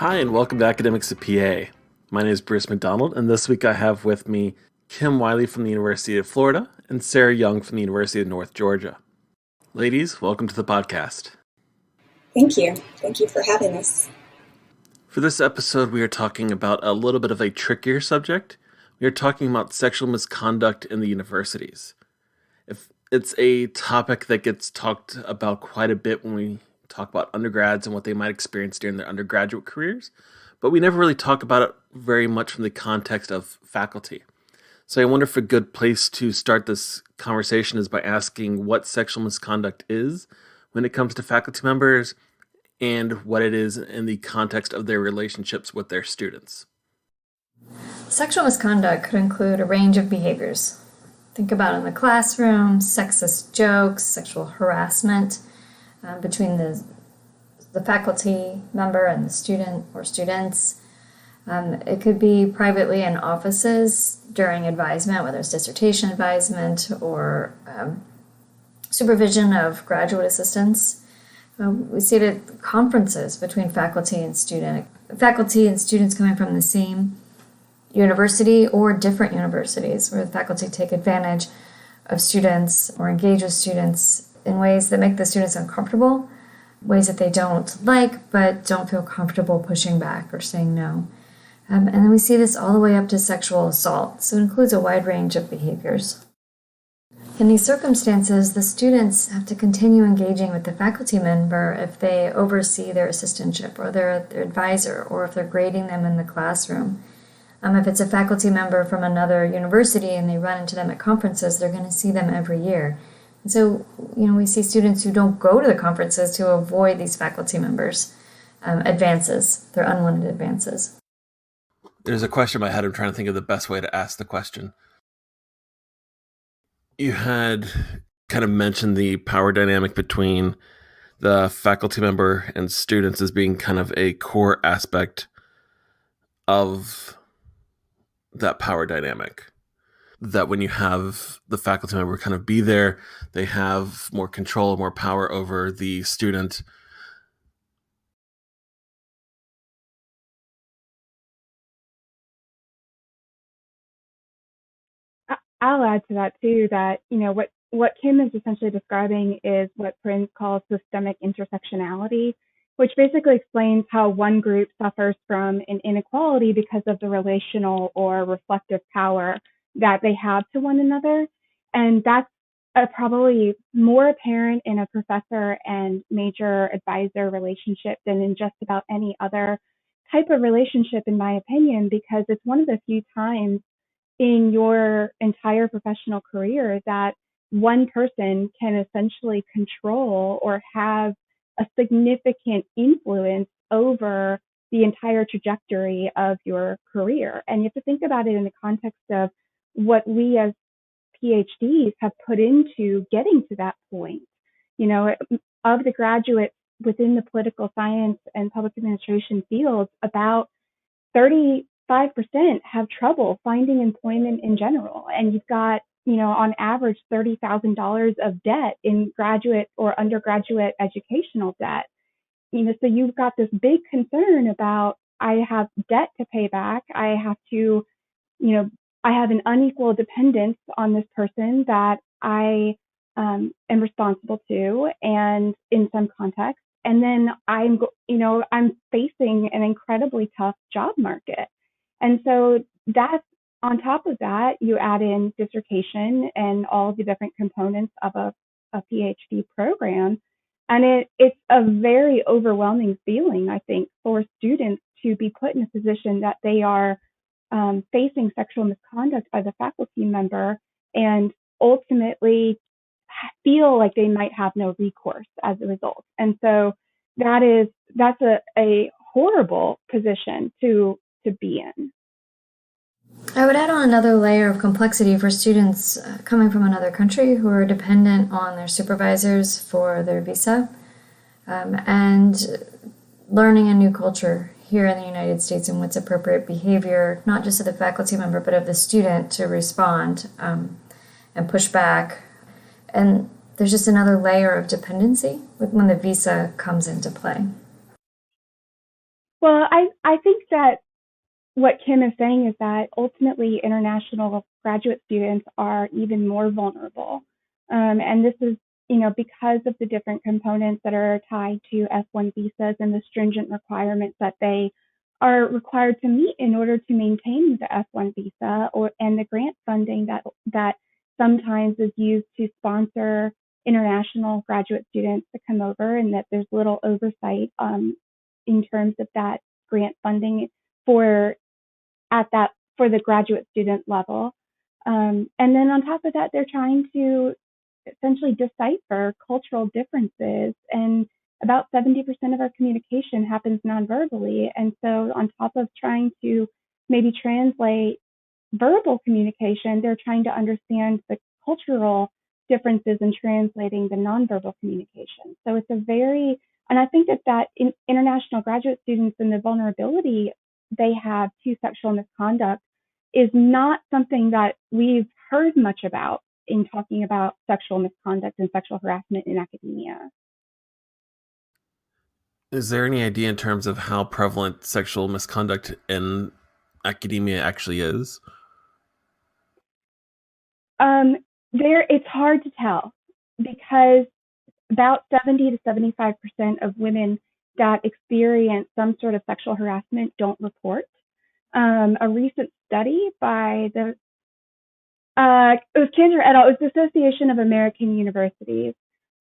Hi, and welcome to Academics at PA. My name is Bruce McDonald, and this week I have with me Kim Wiley from the University of Florida and Sarah Young from the University of North Georgia. Ladies, welcome to the podcast. Thank you. Thank you for having us. For this episode, we are talking about a little bit of a trickier subject. We are talking about sexual misconduct in the universities. It's a topic that gets talked about quite a bit when we talk about undergrads and what they might experience during their undergraduate careers, but we never really talk about it very much from the context of faculty. So I wonder if a good place to start this conversation is by asking what sexual misconduct is when it comes to faculty members and what it is in the context of their relationships with their students. Sexual misconduct could include a range of behaviors. Think about in the classroom, sexist jokes, sexual harassment between the faculty member and the student or students. It could be privately in offices during advisement, whether it's dissertation advisement or supervision of graduate assistants. We see it at conferences between faculty and students coming from the same university or different universities, where the faculty take advantage of students or engage with students in ways that make the students uncomfortable, ways that they don't like but don't feel comfortable pushing back or saying no. And then we see this all the way up to sexual assault, so it includes a wide range of behaviors. In these circumstances, the students have to continue engaging with the faculty member if they oversee their assistantship or their advisor, or if they're grading them in the classroom. If it's a faculty member from another university and they run into them at conferences, they're going to see them every year. And so, we see students who don't go to the conferences to avoid these faculty members' advances, their unwanted advances. There's a question in my head. I'm trying to think of the best way to ask the question. You had kind of mentioned the power dynamic between the faculty member and students as being kind of a core aspect of that power dynamic. That when you have the faculty member kind of be there, they have more control, more power over the student. I'll add to that too, that, what Kim is essentially describing is what Prince calls systemic intersectionality, which basically explains how one group suffers from an inequality because of the relational or reflective power that they have to one another. And that's probably more apparent in a professor and major advisor relationship than in just about any other type of relationship, in my opinion, because it's one of the few times in your entire professional career that one person can essentially control or have a significant influence over the entire trajectory of your career. And you have to think about it in the context of what we as PhDs have put into getting to that point. Of the graduates within the political science and public administration fields, about 35% have trouble finding employment in general. And you've got, on average, $30,000 of debt in graduate or undergraduate educational debt. So you've got this big concern about, I have debt to pay back. I have to, I have an unequal dependence on this person that I am responsible to, and in some contexts. And then I'm facing an incredibly tough job market. And so that's, on top of that, you add in dissertation and all the different components of a PhD program. And it's a very overwhelming feeling, I think, for students to be put in a position that they are facing sexual misconduct by the faculty member and ultimately feel like they might have no recourse as a result. And so that's a horrible position to be in. I would add on another layer of complexity for students coming from another country who are dependent on their supervisors for their visa, and learning a new culture here in the United States and what's appropriate behavior, not just of the faculty member, but of the student to respond and push back. And there's just another layer of dependency when the visa comes into play. Well, I think that what Kim is saying is that ultimately international graduate students are even more vulnerable. And this is, because of the different components that are tied to F1 visas and the stringent requirements that they are required to meet in order to maintain the F1 visa, and the grant funding that sometimes is used to sponsor international graduate students to come over, and that there's little oversight in terms of that grant funding for for the graduate student level. And then on top of that, they're trying to essentially decipher cultural differences. And about 70% of our communication happens nonverbally. And so, on top of trying to maybe translate verbal communication, they're trying to understand the cultural differences in translating the nonverbal communication. So it's and I think that international graduate students and the vulnerability they have to sexual misconduct is not something that we've heard much about in talking about sexual misconduct and sexual harassment in academia. Is there any idea in terms of how prevalent sexual misconduct in academia actually is? It's hard to tell because about 70 to 75% of women that experience some sort of sexual harassment don't report. A recent study by it was Cantor et al. It was the Association of American Universities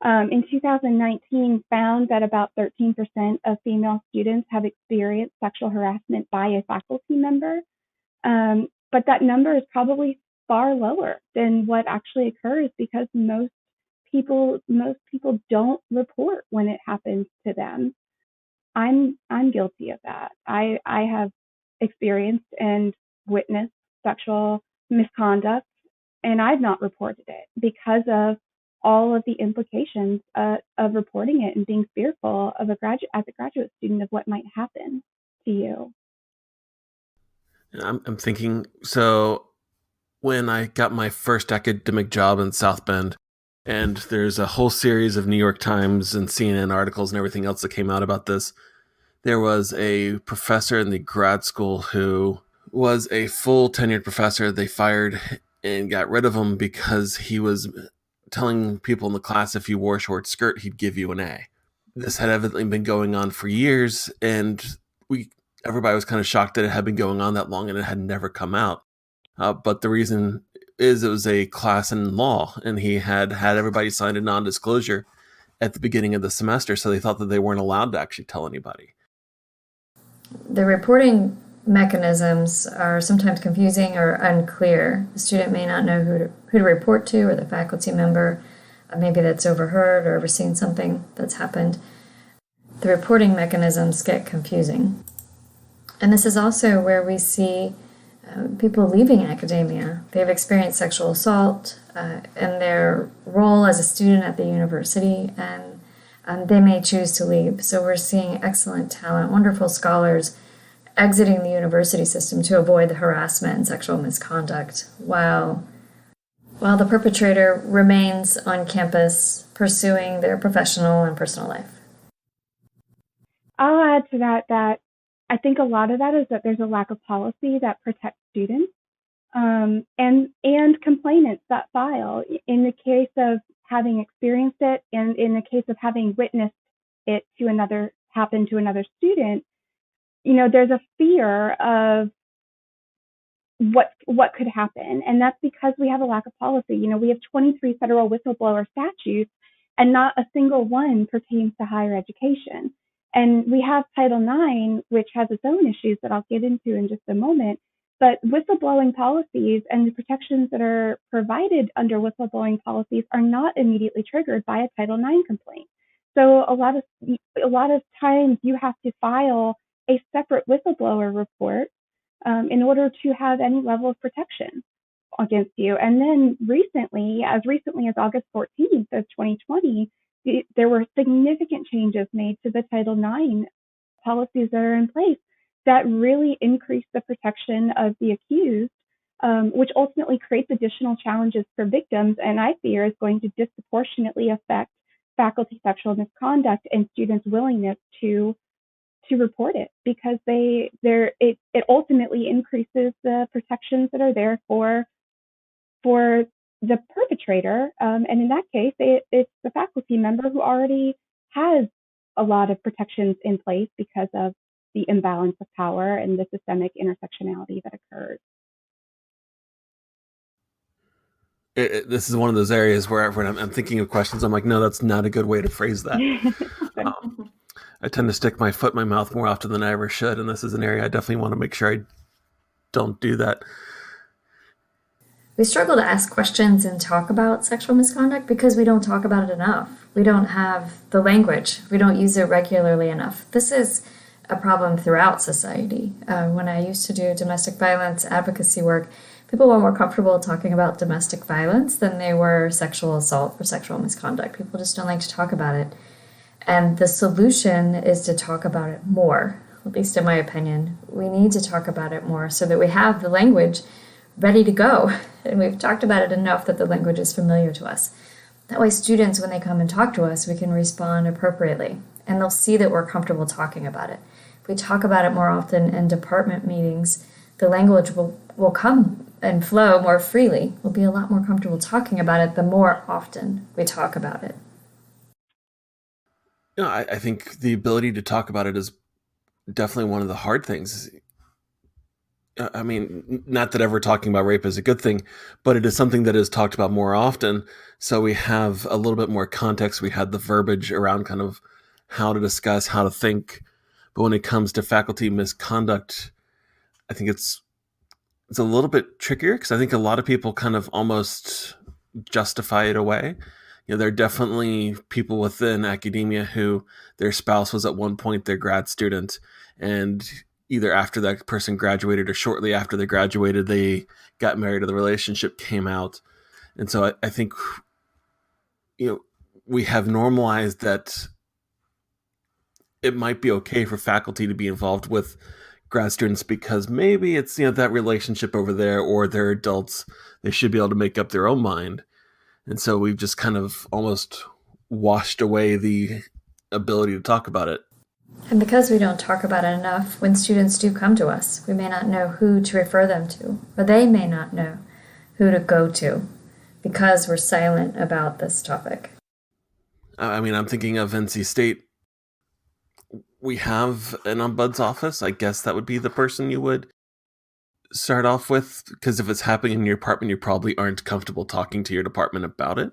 in 2019 found that about 13% of female students have experienced sexual harassment by a faculty member. But that number is probably far lower than what actually occurs because most people don't report when it happens to them. I'm guilty of that. I have experienced and witnessed sexual misconduct, and I've not reported it because of all of the implications of reporting it and being fearful of as a graduate student of what might happen to you. I'm thinking, so when I got my first academic job in South Bend, and there's a whole series of New York Times and CNN articles and everything else that came out about this, there was a professor in the grad school who was a full tenured professor. They fired and got rid of him because he was telling people in the class if you wore a short skirt, he'd give you an A. This had evidently been going on for years, and everybody was kind of shocked that it had been going on that long and it had never come out. But the reason is it was a class in law, and he had everybody sign a non-disclosure at the beginning of the semester, so they thought that they weren't allowed to actually tell anybody. The reporting mechanisms are sometimes confusing or unclear. The student may not know who to report to, or the faculty member maybe that's overheard or overseen something that's happened. The reporting mechanisms get confusing. And this is also where we see people leaving academia. They've experienced sexual assault in their role as a student at the university, and they may choose to leave. So we're seeing excellent talent, wonderful scholars exiting the university system to avoid the harassment and sexual misconduct, while the perpetrator remains on campus pursuing their professional and personal life. I'll add to that I think a lot of that is that there's a lack of policy that protects students and complainants that file. In the case of having experienced it, and in the case of having witnessed it happen to another student, there's a fear of what could happen, and that's because we have a lack of policy. We have 23 federal whistleblower statutes, and not a single one pertains to higher education. And we have Title IX, which has its own issues that I'll get into in just a moment. But whistleblowing policies and the protections that are provided under whistleblowing policies are not immediately triggered by a Title IX complaint. So a lot of times you have to file a separate whistleblower report in order to have any level of protection against you. And then recently as August 14th of 2020, there were significant changes made to the Title IX policies that are in place that really increase the protection of the accused, which ultimately creates additional challenges for victims, and I fear is going to disproportionately affect faculty sexual misconduct and students' willingness to to report it, because it ultimately increases the protections that are there for the perpetrator. And in that case, it's the faculty member who already has a lot of protections in place because of the imbalance of power and the systemic intersectionality that occurs. This is one of those areas where when I'm thinking of questions, I'm like, no, that's not a good way to phrase that. I tend to stick my foot in my mouth more often than I ever should, and this is an area I definitely want to make sure I don't do that. We struggle to ask questions and talk about sexual misconduct because we don't talk about it enough. We don't have the language. We don't use it regularly enough. This is a problem throughout society. When I used to do domestic violence advocacy work, people were more comfortable talking about domestic violence than they were sexual assault or sexual misconduct. People just don't like to talk about it. And the solution is to talk about it more, at least in my opinion. We need to talk about it more so that we have the language ready to go. And we've talked about it enough that the language is familiar to us. That way students, when they come and talk to us, we can respond appropriately. And they'll see that we're comfortable talking about it. If we talk about it more often in department meetings, the language will come and flow more freely. We'll be a lot more comfortable talking about it the more often we talk about it. I think the ability to talk about it is definitely one of the hard things. I mean, not that ever talking about rape is a good thing, but it is something that is talked about more often. So we have a little bit more context. We had the verbiage around kind of how to discuss, how to think. But when it comes to faculty misconduct, I think it's a little bit trickier because I think a lot of people kind of almost justify it away. There are definitely people within academia who their spouse was at one point their grad student, and either after that person graduated or shortly after they graduated, they got married or the relationship came out. And so I think, we have normalized that it might be okay for faculty to be involved with grad students because maybe it's, that relationship over there, or they're adults. They should be able to make up their own mind. And so we've just kind of almost washed away the ability to talk about it. And because we don't talk about it enough, when students do come to us, we may not know who to refer them to, or they may not know who to go to because we're silent about this topic. I mean, I'm thinking of NC State. We have an ombuds office. I guess that would be the person you would start off with, because if it's happening in your department, you probably aren't comfortable talking to your department about it.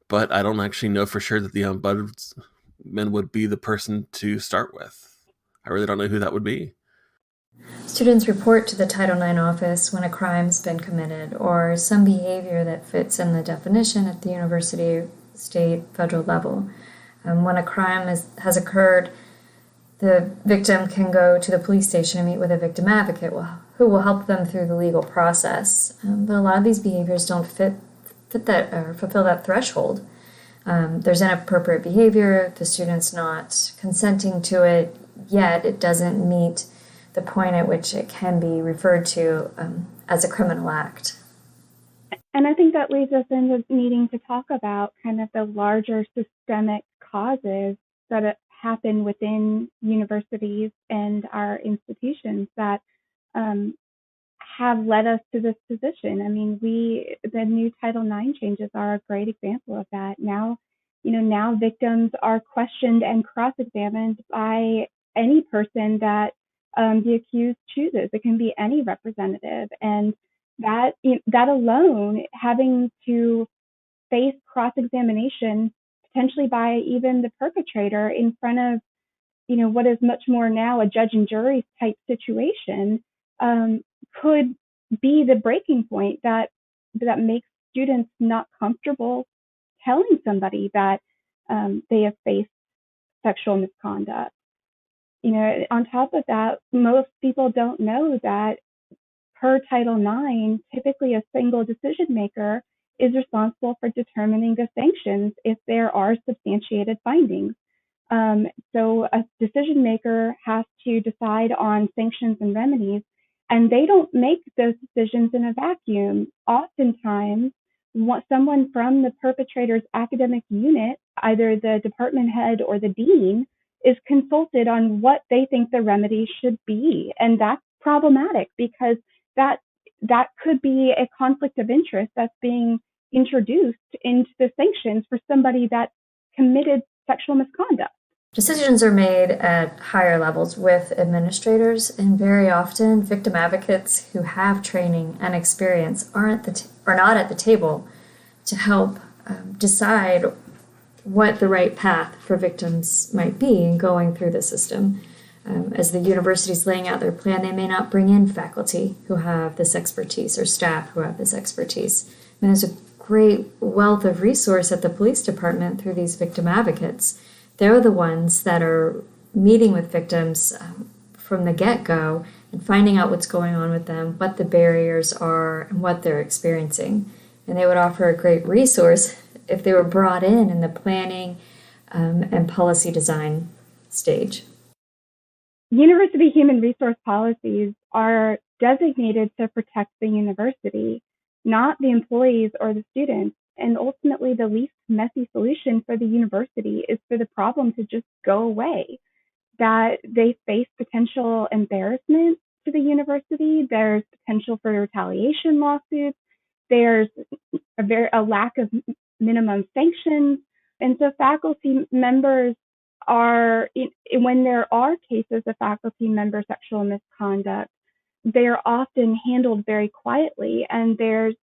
But I don't actually know for sure that the ombudsman would be the person to start with. I really don't know who that would be. Students report to the Title IX office when a crime's been committed or some behavior that fits in the definition at the university, state, federal level. When a crime has occurred, the victim can go to the police station and meet with a victim advocate who will help them through the legal process. But a lot of these behaviors don't fit that or fulfill that threshold. There's inappropriate behavior, the student's not consenting to it, yet it doesn't meet the point at which it can be referred to as a criminal act. And I think that leads us into needing to talk about kind of the larger systemic causes that happen within universities and our institutions that have led us to this position. I mean, the new Title IX changes are a great example of that. Now victims are questioned and cross-examined by any person that the accused chooses. It can be any representative, and that alone, having to face cross-examination potentially by even the perpetrator in front of what is much more now a judge and jury type situation, could be the breaking point that makes students not comfortable telling somebody that they have faced sexual misconduct. On top of that, most people don't know that per Title IX, typically a single decision maker is responsible for determining the sanctions if there are substantiated findings. So a decision maker has to decide on sanctions and remedies, and they don't make those decisions in a vacuum. Oftentimes, someone from the perpetrator's academic unit, either the department head or the dean, is consulted on what they think the remedy should be. And that's problematic because that could be a conflict of interest that's being introduced into the sanctions for somebody that committed sexual misconduct. Decisions are made at higher levels with administrators, and very often victim advocates who have training and experience are not at the table to help decide what the right path for victims might be in going through the system. As the university's laying out their plan, they may not bring in faculty who have this expertise or staff who have this expertise. And there's a great wealth of resource at the police department through these victim advocates. They're the ones that are meeting with victims from the get-go and finding out what's going on with them, what the barriers are, and what they're experiencing. And they would offer a great resource if they were brought in the planning and policy design stage. University human resource policies are designated to protect the university, not the employees or the students. And ultimately, the least messy solution for the university is for the problem to just go away. That they face potential embarrassment to the university. There's potential for retaliation lawsuits. There's a lack of minimum sanctions. And so faculty members when there are cases of faculty member sexual misconduct, they're often handled very quietly, and there's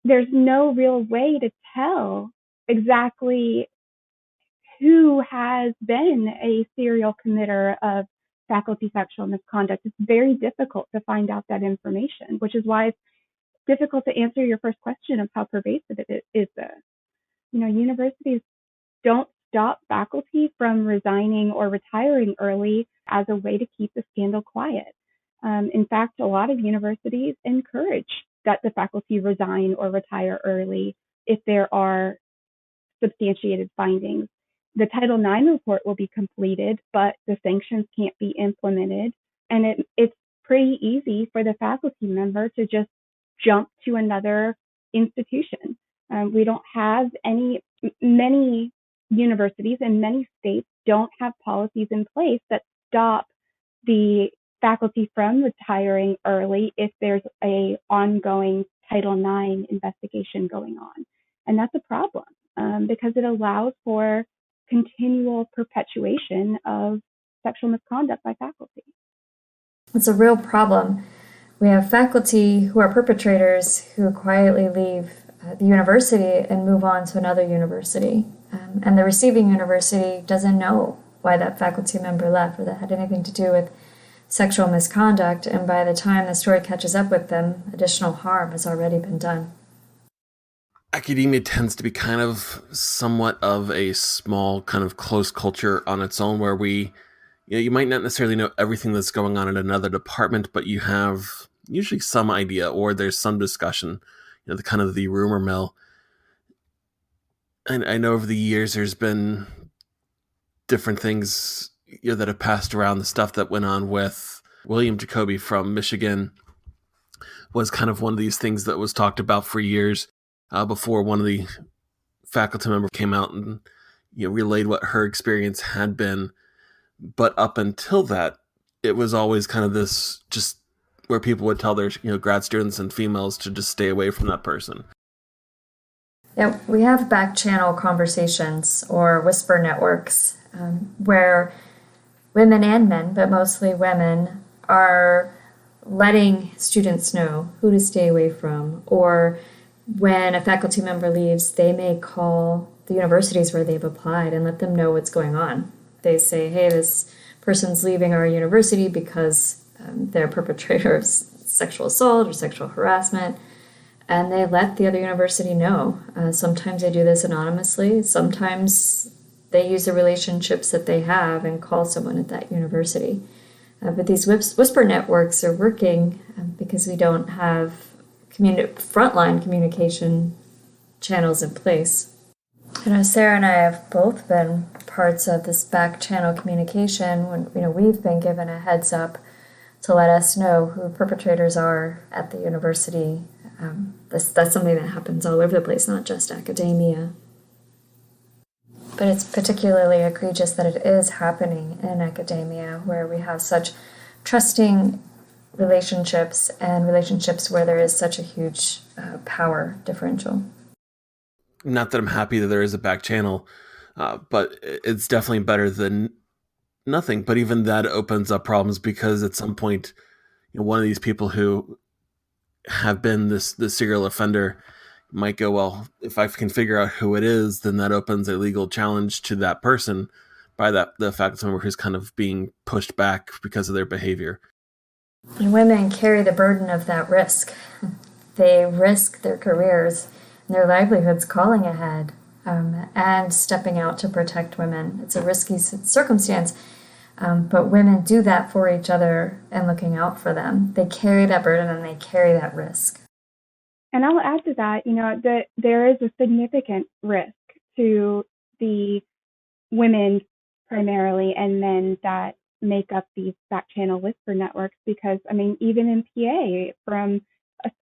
no real way to tell exactly who has been a serial committer of faculty sexual misconduct. It's very difficult to find out that information, which is why it's difficult to answer your first question of how pervasive it is. Universities don't stop faculty from resigning or retiring early as a way to keep the scandal quiet. In fact, a lot of universities encourage that the faculty resign or retire early if there are substantiated findings. The Title IX report will be completed, but the sanctions can't be implemented. And it's pretty easy for the faculty member to just jump to another institution. We don't have many universities and many states don't have policies in place that stop the faculty from retiring early if there's a ongoing Title IX investigation going on. And that's a problem because it allows for continual perpetuation of sexual misconduct by faculty. It's a real problem. We have faculty who are perpetrators who quietly leave the university and move on to another university. And the receiving university doesn't know why that faculty member left or that had anything to do with sexual misconduct. And by the time the story catches up with them, additional harm has already been done. Academia tends to be kind of somewhat of a small, kind of close culture on its own, where you might not necessarily know everything that's going on in another department, but you have usually some idea, or there's some discussion, the kind of the rumor mill. And I know over the years there's been different things that have passed around. The stuff that went on with William Jacoby from Michigan was kind of one of these things that was talked about for years before one of the faculty members came out and relayed what her experience had been. But up until that, it was always kind of this just where people would tell their grad students and females to just stay away from that person. Yeah, we have back channel conversations or whisper networks where women and men, but mostly women, are letting students know who to stay away from. Or when a faculty member leaves, they may call the universities where they've applied and let them know what's going on. They say, hey, this person's leaving our university because they're a perpetrator of sexual assault or sexual harassment. And they let the other university know. Sometimes they do this anonymously. Sometimes they use the relationships that they have and call someone at that university. But these whisper networks are working because we don't have frontline communication channels in place. Sarah and I have both been parts of this back channel communication when we've been given a heads up to let us know who perpetrators are at the university. That's something that happens all over the place, not just academia. But it's particularly egregious that it is happening in academia, where we have such trusting relationships and relationships where there is such a huge power differential. Not that I'm happy that there is a back channel, but it's definitely better than nothing. But even that opens up problems because at some point, one of these people who have been this serial offender might go, well, if I can figure out who it is, then that opens a legal challenge to that person by the faculty member who's kind of being pushed back because of their behavior. And women carry the burden of that risk. They risk their careers and their livelihoods calling ahead and stepping out to protect women. It's a risky circumstance, but women do that for each other and looking out for them. They carry that burden and they carry that risk. And I'll add to that, that there is a significant risk to the women primarily and men that make up these back channel whisper networks because, even in PA from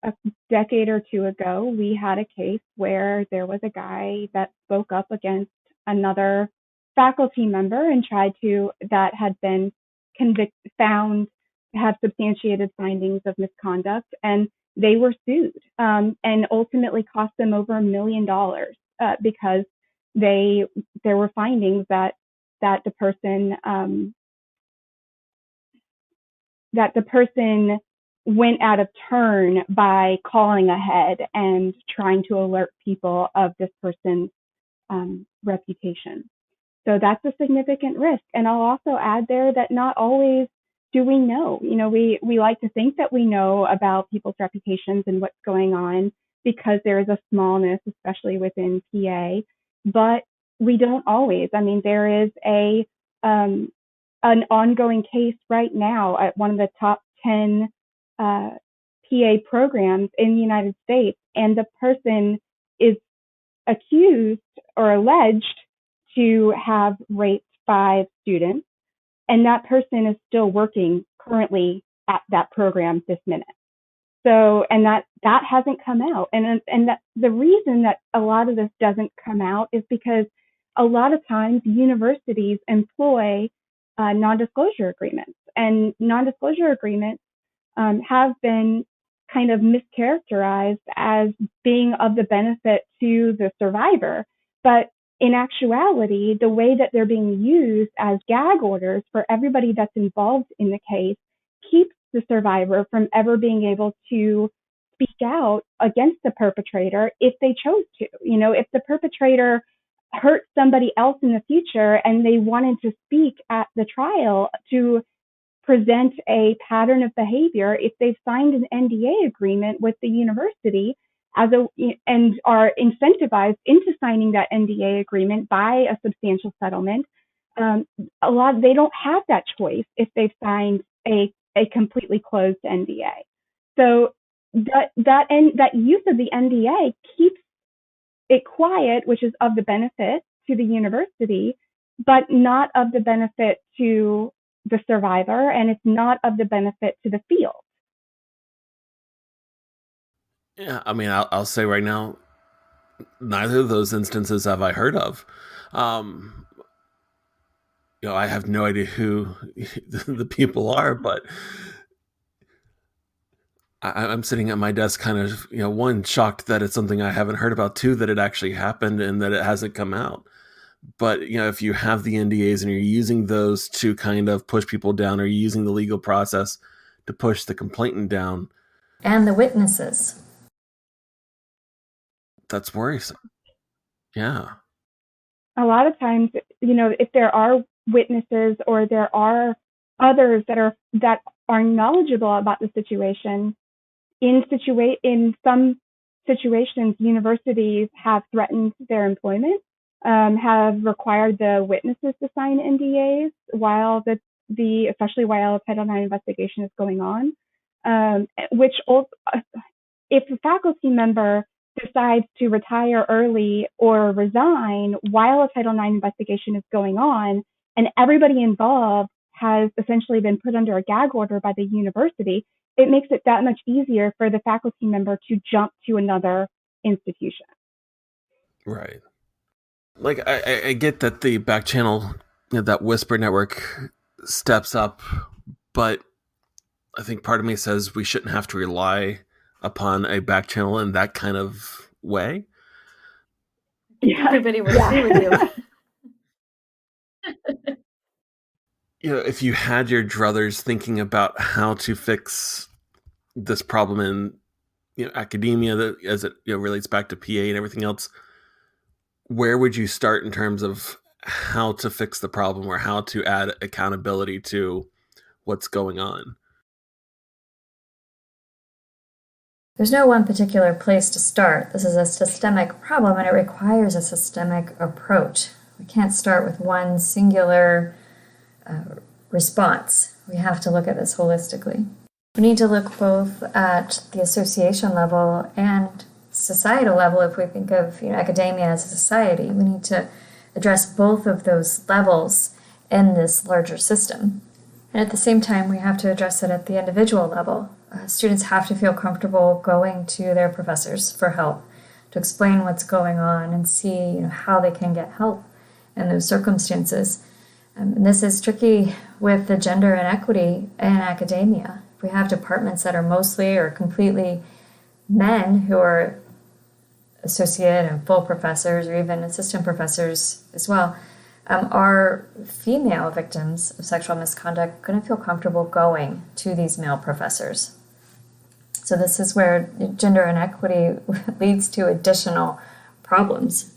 a decade or two ago, we had a case where there was a guy that spoke up against another faculty member and that had been found to have substantiated findings of misconduct, and they were sued and ultimately cost them over $1 million because there were findings that the person went out of turn by calling ahead and trying to alert people of this person's reputation. So that's a significant risk. And I'll also add there that not always do we know. We like to think that we know about people's reputations and what's going on because there is a smallness, especially within PA, but we don't always. There is an ongoing case right now at one of the top 10 PA programs in the United States, and the person is accused or alleged to have raped 5 students, and that person is still working currently at that program this minute. So, and that hasn't come out, and that the reason that a lot of this doesn't come out is because a lot of times universities employ non-disclosure agreements, and non-disclosure agreements have been kind of mischaracterized as being of the benefit to the survivor. But in actuality, the way that they're being used as gag orders for everybody that's involved in the case keeps the survivor from ever being able to speak out against the perpetrator if they chose to. If the perpetrator hurt somebody else in the future and they wanted to speak at the trial to present a pattern of behavior, if they've signed an NDA agreement with the university and are incentivized into signing that NDA agreement by a substantial settlement, they don't have that choice if they've signed a completely closed NDA. So that use of the NDA keeps it quiet, which is of the benefit to the university, but not of the benefit to the survivor, and it's not of the benefit to the field. Yeah, I'll say right now, neither of those instances have I heard of. I have no idea who the people are, but I'm sitting at my desk kind of, one, shocked that it's something I haven't heard about, 2, that it actually happened and that it hasn't come out. But, if you have the NDAs and you're using those to kind of push people down, or you're using the legal process to push the complainant down. And the witnesses. That's worrisome. Yeah. A lot of times, if there are witnesses or there are others that are knowledgeable about the situation, in some situations, universities have threatened their employment, have required the witnesses to sign NDAs especially while a Title IX investigation is going on, which also, if a faculty member decides to retire early or resign while a Title IX investigation is going on, and everybody involved has essentially been put under a gag order by the university, it makes it that much easier for the faculty member to jump to another institution. Right. Like, I get that the back channel, that whisper network steps up, but I think part of me says we shouldn't have to rely upon a back channel in that kind of way. I think everybody would agree with you. If you had your druthers thinking about how to fix this problem in academia, that as it relates back to PA and everything else, where would you start in terms of how to fix the problem or how to add accountability to what's going on? There's no one particular place to start. This is a systemic problem and it requires a systemic approach. We can't start with one singular response. We have to look at this holistically. We need to look both at the association level and societal level. If we think of academia as a society, we need to address both of those levels in this larger system. And at the same time, we have to address it at the individual level. Students have to feel comfortable going to their professors for help, to explain what's going on and see how they can get help in those circumstances. And this is tricky with the gender inequity in academia. If we have departments that are mostly or completely men who are associate and full professors or even assistant professors as well, are female victims of sexual misconduct going to feel comfortable going to these male professors? So this is where gender inequity leads to additional problems.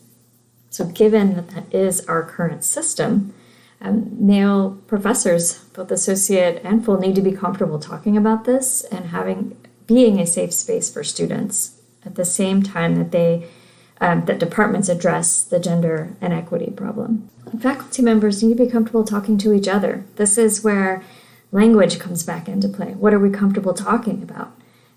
So given that that is our current system, male professors, both associate and full, need to be comfortable talking about this and being a safe space for students at the same time that that departments address the gender inequity problem. And faculty members need to be comfortable talking to each other. This is where language comes back into play. What are we comfortable talking about?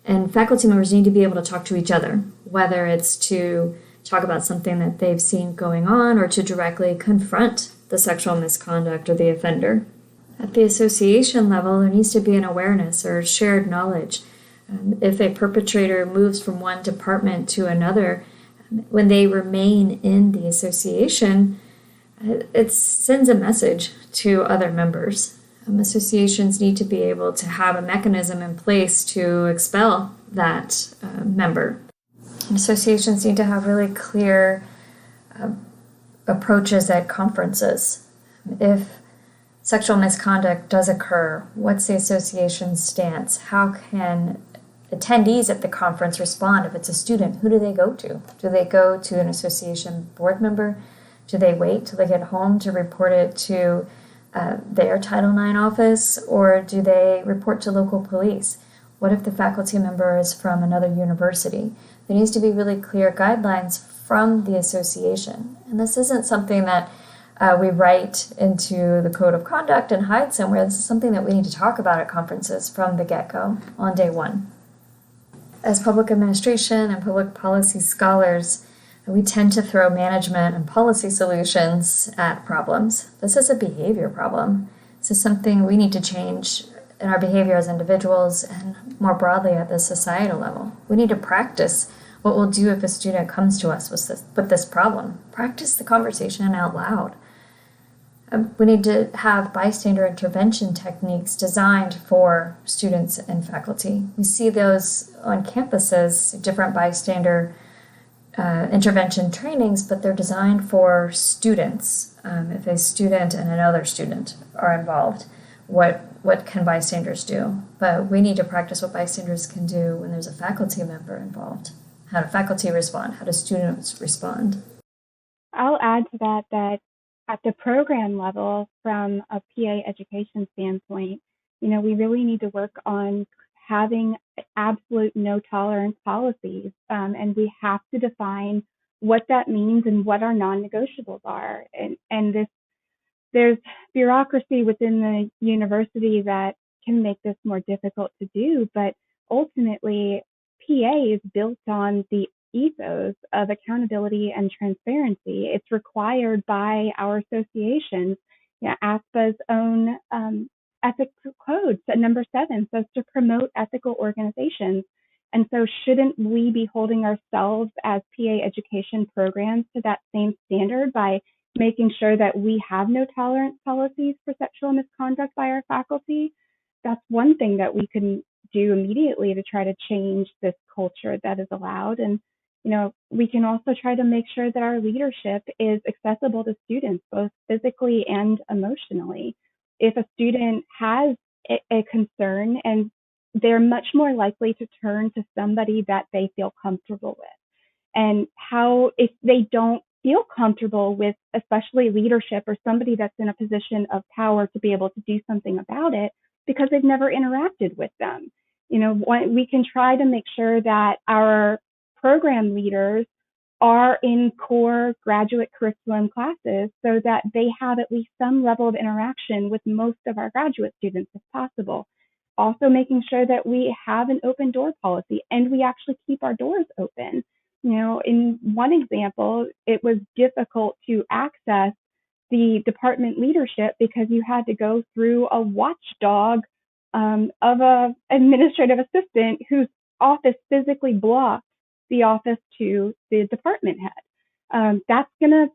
And faculty members need to be able to talk to each other, whether it's to talk about something that they've seen going on or to directly confront the sexual misconduct or the offender. At the association level, there needs to be an awareness or shared knowledge. If a perpetrator moves from one department to another, when they remain in the association, it sends a message to other members. Associations need to be able to have a mechanism in place to expel that member. Associations need to have really clear approaches at conferences. If sexual misconduct does occur, what's the association's stance? How can attendees at the conference respond? If it's a student, who do they go to? Do they go to an association board member? Do they wait till they get home to report it to their Title IX office, or do they report to local police? What if the faculty member is from another university? There needs to be really clear guidelines from the association. And this isn't something that we write into the code of conduct and hide somewhere. This is something that we need to talk about at conferences from the get-go on day one. As public administration and public policy scholars, we tend to throw management and policy solutions at problems. This is a behavior problem. This is something we need to change in our behavior as individuals and more broadly at the societal level. We need to practice what we'll do if a student comes to us with this problem. Practice the conversation out loud. We need to have bystander intervention techniques designed for students and faculty. We see those on campuses, different bystander intervention trainings, but they're designed for students. If a student and another student are involved, what can bystanders do? But we need to practice what bystanders can do when there's a faculty member involved. How do faculty respond? How do students respond? I'll add to that at the program level, from a PA education standpoint, we really need to work on having absolute no tolerance policies. And we have to define what that means and what our non-negotiables are. And there's bureaucracy within the university that can make this more difficult to do, but ultimately PA is built on the ethos of accountability and transparency. It's required by our associations. ASPA's own ethics code, number 7, says to promote ethical organizations. And so shouldn't we be holding ourselves as PA education programs to that same standard by making sure that we have no tolerance policies for sexual misconduct by our faculty? That's one thing that we can do immediately to try to change this culture that is allowed. And, we can also try to make sure that our leadership is accessible to students, both physically and emotionally. If a student has a concern, and they're much more likely to turn to somebody that they feel comfortable with. And if they don't feel comfortable with, especially leadership or somebody that's in a position of power to be able to do something about it because they've never interacted with them. We can try to make sure that our program leaders are in core graduate curriculum classes so that they have at least some level of interaction with most of our graduate students if possible. Also making sure that we have an open door policy and we actually keep our doors open. In one example, it was difficult to access the department leadership because you had to go through a watchdog of an administrative assistant whose office physically blocked the office to the department head. That's going to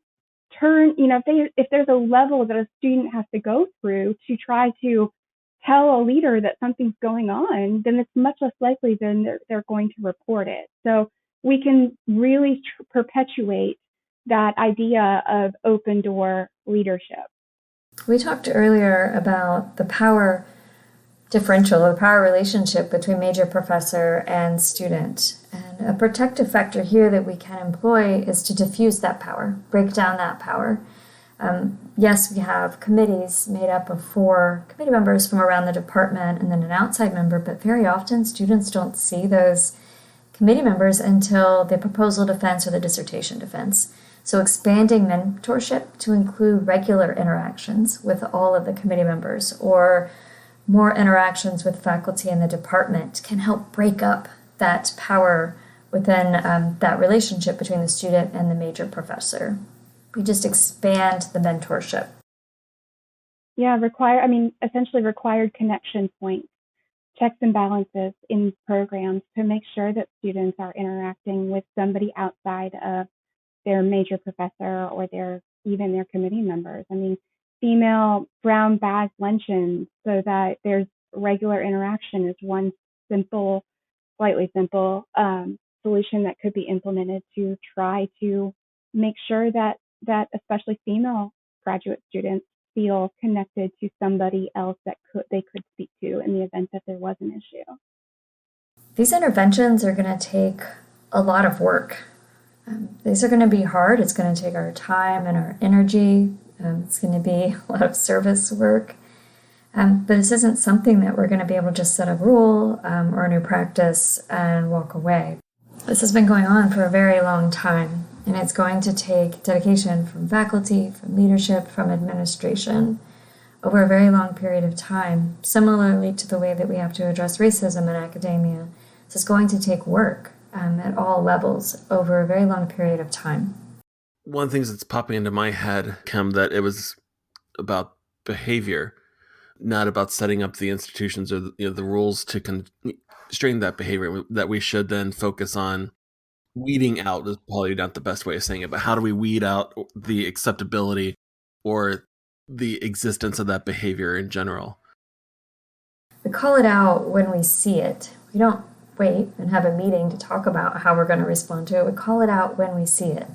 turn, if there's a level that a student has to go through to try to tell a leader that something's going on, then it's much less likely than they're going to report it. So we can really perpetuate that idea of open door leadership. We talked earlier about the power differential, or power relationship between major professor and student. And a protective factor here that we can employ is to diffuse that power, break down that power. Yes, we have committees made up of 4 committee members from around the department and then an outside member, but very often students don't see those committee members until the proposal defense or the dissertation defense. So expanding mentorship to include regular interactions with all of the committee members or more interactions with faculty in the department can help break up that power within that relationship between the student and the major professor. We just expand the mentorship. Yeah, essentially required connection points, checks and balances in programs to make sure that students are interacting with somebody outside of their major professor or even their committee members. Female brown bag luncheons so that there's regular interaction is one slightly simple solution that could be implemented to try to make sure that especially female graduate students feel connected to somebody else that they could speak to in the event that there was an issue. These interventions are going to take a lot of work. These are going to be hard. It's going to take our time and our energy. It's going to be a lot of service work. But this isn't something that we're going to be able to just set a rule or a new practice and walk away. This has been going on for a very long time, and it's going to take dedication from faculty, from leadership, from administration over a very long period of time. Similarly to the way that we have to address racism in academia, this is going to take work at all levels over a very long period of time. One of the things that's popping into my head, Kim, that it was about behavior, not about setting up the institutions or the rules to constrain that behavior, that we should then focus on weeding out, is probably not the best way of saying it, but how do we weed out the acceptability or the existence of that behavior in general? We call it out when we see it. We don't wait and have a meeting to talk about how we're going to respond to it. We call it out when we see it.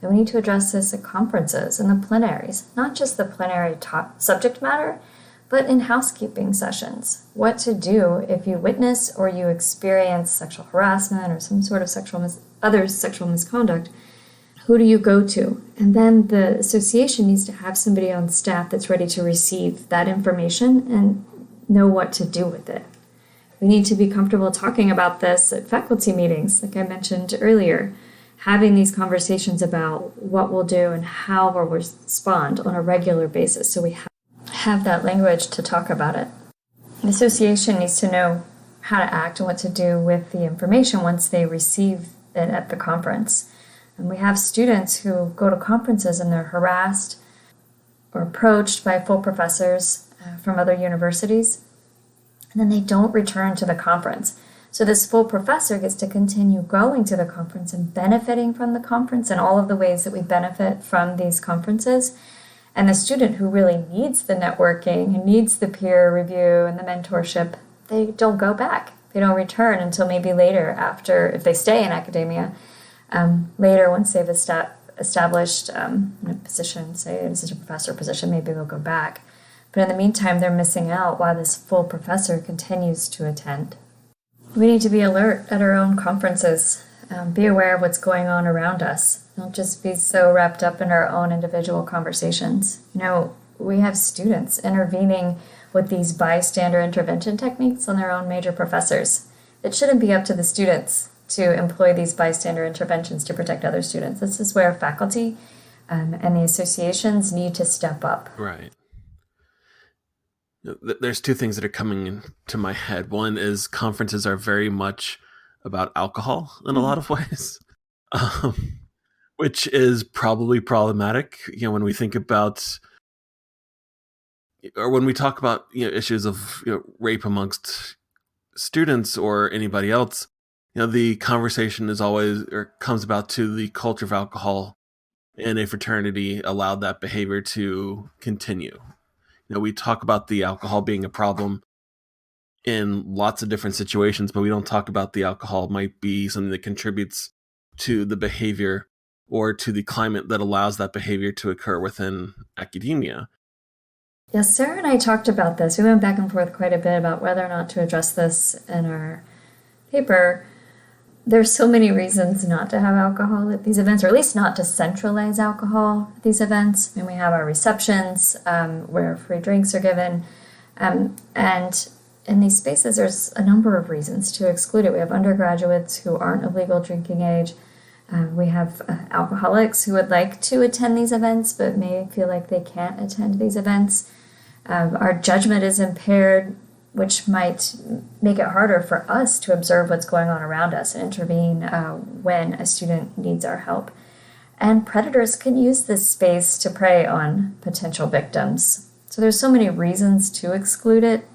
And we need to address this at conferences and the plenaries, not just the plenary subject matter, but in housekeeping sessions. What to do if you witness or you experience sexual harassment or some sort of other sexual misconduct. Who do you go to? And then the association needs to have somebody on staff that's ready to receive that information and know what to do with it. We need to be comfortable talking about this at faculty meetings, like I mentioned earlier, having these conversations about what we'll do and how we'll respond on a regular basis so we have that language to talk about it. The association needs to know how to act and what to do with the information once they receive it at the conference. And we have students who go to conferences and they're harassed or approached by full professors from other universities, and then they don't return to the conference. So this full professor gets to continue going to the conference and benefiting from the conference and all of the ways that we benefit from these conferences. And the student who really needs the networking and needs the peer review and the mentorship, they don't go back. They don't return until maybe later after, if they stay in academia, later once they've established a position, say an assistant professor position, maybe they'll go back. But in the meantime, they're missing out while this full professor continues to attend. We need to be alert at our own conferences, be aware of what's going on around us. Don't just be so wrapped up in our own individual conversations. We have students intervening with these bystander intervention techniques on their own major professors. It shouldn't be up to the students to employ these bystander interventions to protect other students. This is where faculty and the associations need to step up. Right. There's two things that are coming into my head. One is conferences are very much about alcohol in a lot of ways, which is probably problematic. When we think about, or when we talk about issues of rape amongst students or anybody else, the conversation is always, or comes about to the culture of alcohol in a fraternity allowed that behavior to continue. We talk about the alcohol being a problem in lots of different situations, but we don't talk about the alcohol might be something that contributes to the behavior or to the climate that allows that behavior to occur within academia. Yes, Sarah and I talked about this. We went back and forth quite a bit about whether or not to address this in our paper. There's so many reasons not to have alcohol at these events, or at least not to centralize alcohol at these events. We have our receptions where free drinks are given. And in these spaces, there's a number of reasons to exclude it. We have undergraduates who aren't of legal drinking age. We have alcoholics who would like to attend these events but may feel like they can't attend these events. Our judgment is impaired, which might make it harder for us to observe what's going on around us and intervene when a student needs our help. And predators can use this space to prey on potential victims. So there's so many reasons to exclude it.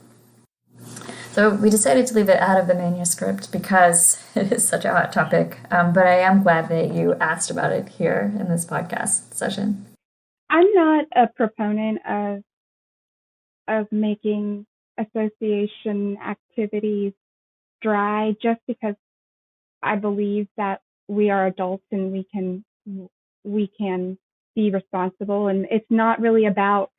So we decided to leave it out of the manuscript because it is such a hot topic. But I am glad that you asked about it here in this podcast session. I'm not a proponent of making association activities dry just because I believe that we are adults and we can be responsible, and it's not really about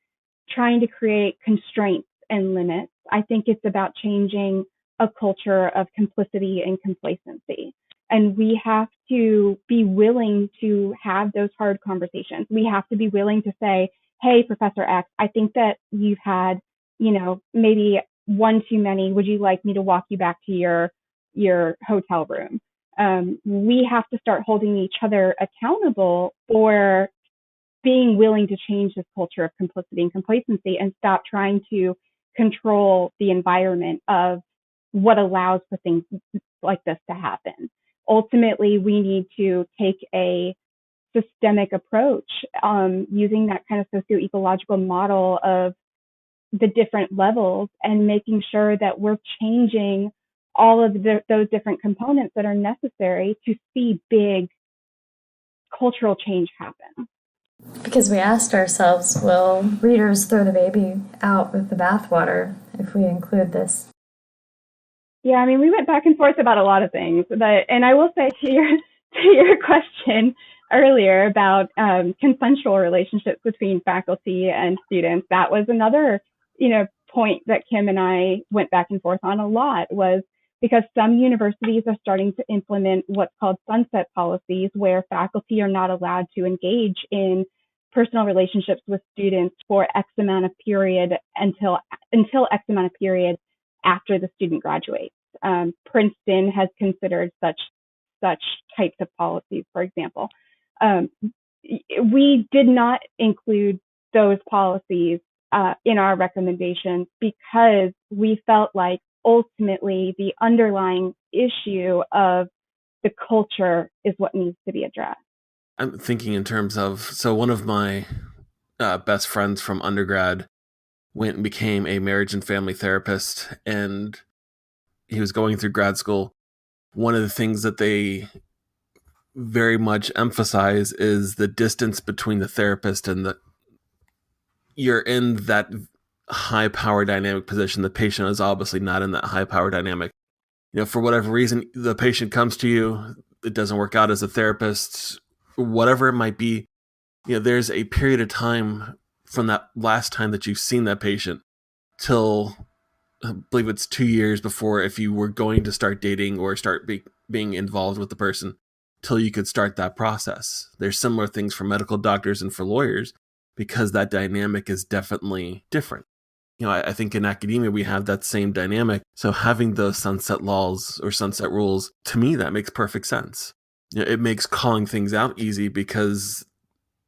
trying to create constraints and limits. I think it's about changing a culture of complicity and complacency. And we have to be willing to have those hard conversations. We have to be willing to say, hey, Professor X, I think that you've had, maybe one too many. Would you like me to walk you back to your hotel room? We have to start holding each other accountable for being willing to change this culture of complicity and complacency and stop trying to control the environment of what allows for things like this to happen. Ultimately, we need to take a systemic approach using that kind of socio-ecological model of the different levels and making sure that we're changing all of those different components that are necessary to see big cultural change happen. Because we asked ourselves, will readers throw the baby out with the bathwater if we include this? Yeah, we went back and forth about a lot of things, and I will say to your question earlier about consensual relationships between faculty and students, that was another point that Kim and I went back and forth on a lot, was because some universities are starting to implement what's called sunset policies, where faculty are not allowed to engage in personal relationships with students for X amount of period until X amount of period after the student graduates. Princeton has considered such types of policies, for example. We did not include those policies in our recommendations because we felt like ultimately the underlying issue of the culture is what needs to be addressed. I'm thinking in terms of, so one of my best friends from undergrad went and became a marriage and family therapist, and he was going through grad school, one of the things that they very much emphasize is the distance between the therapist and you're in that high power dynamic position. The patient is obviously not in that high power dynamic. For whatever reason, the patient comes to you, it doesn't work out as a therapist, whatever it might be. There's a period of time from that last time that you've seen that patient till, I believe it's 2 years before, if you were going to start dating or start being involved with the person, till you could start that process. There's similar things for medical doctors and for lawyers because that dynamic is definitely different. I think in academia we have that same dynamic. So having those sunset laws or sunset rules, to me, that makes perfect sense. It makes calling things out easy because